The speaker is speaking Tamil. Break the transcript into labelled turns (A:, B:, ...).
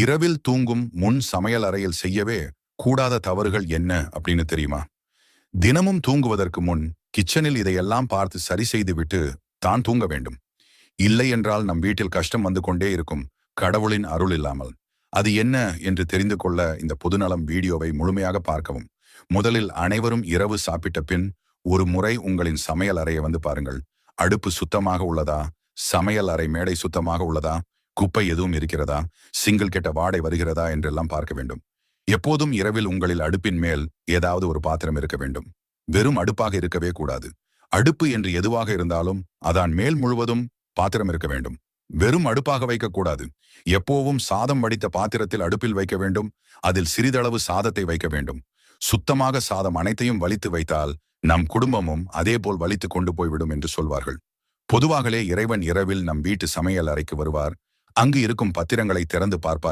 A: இரவில் தூங்கும் முன் சமையல் அறையில் செய்யவே கூடாத தவறுகள் என்ன அப்படின்னு தெரியுமா? தினமும் தூங்குவதற்கு முன் கிச்சனில் இதையெல்லாம் பார்த்து சரி செய்து விட்டு தான் தூங்க வேண்டும். இல்லை என்றால் நம் வீட்டில் கஷ்டம் வந்து கொண்டே இருக்கும், கடவுளின் அருள் இல்லாமல். அது என்ன என்று தெரிந்து கொள்ள இந்த பொதுநலம் வீடியோவை முழுமையாக பார்க்கவும். முதலில் அனைவரும் இரவு சாப்பிட்ட பின் ஒரு முறை உங்களின் சமையல் அறையை வந்து பாருங்கள். அடுப்பு சுத்தமாக உள்ளதா? சமையல் அறை மேடை சுத்தமாக உள்ளதா? குப்பை எதுவும் இருக்கிறதா? சிங்கிள் கெட்ட வாடை வருகிறதா என்றெல்லாம் பார்க்க வேண்டும். எப்போதும் இரவில் உங்களில் அடுப்பின் மேல் ஏதாவது ஒரு பாத்திரம் இருக்க வேண்டும். வெறும் அடுப்பாக இருக்கவே கூடாது. அடுப்பு என்று எதுவாக இருந்தாலும் அதான் மேல் முழுவதும் பாத்திரம் இருக்க வேண்டும். வெறும் அடுப்பாக வைக்கக்கூடாது. எப்போவும் சாதம் வடித்த பாத்திரத்தில் அடுப்பில் வைக்க வேண்டும். அதில் சிறிதளவு சாதத்தை வைக்க வேண்டும். சுத்தமாக சாதம் அனைத்தையும் வலித்து வைத்தால் நம் குடும்பமும் அதே போல் வலித்து கொண்டு போய்விடும் என்று சொல்வார்கள். பொதுவாகவே இறைவன் இரவில் நம் வீட்டு சமையல் அறைக்கு வருவார். அங்கு இருக்கும் பத்திரங்களை திறந்து பார்ப்பார்.